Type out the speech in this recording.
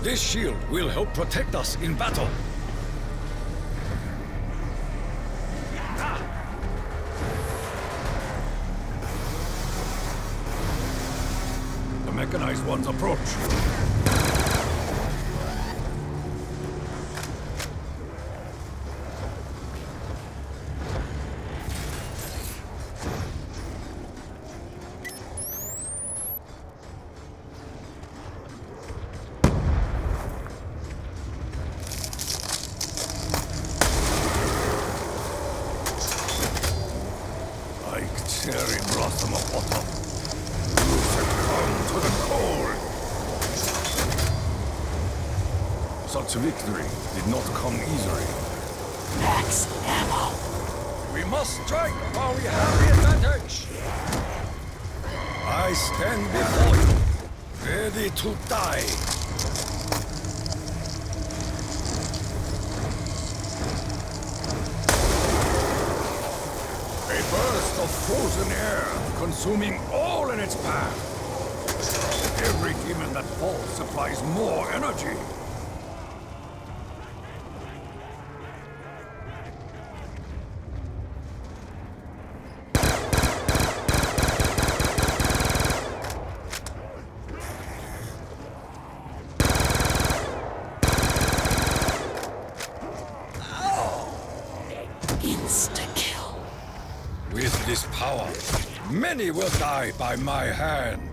This shield will help protect us in battle. The mechanized ones approach. Cherry blossom of autumn, you succumb to the cold. Such victory did not come easily. Max ammo. We must strike while we have the advantage. I stand before you, ready to die. A burst of frozen air, consuming all in its path. Every demon that falls supplies more energy. Insta-kill. With this power, many will die by my hand.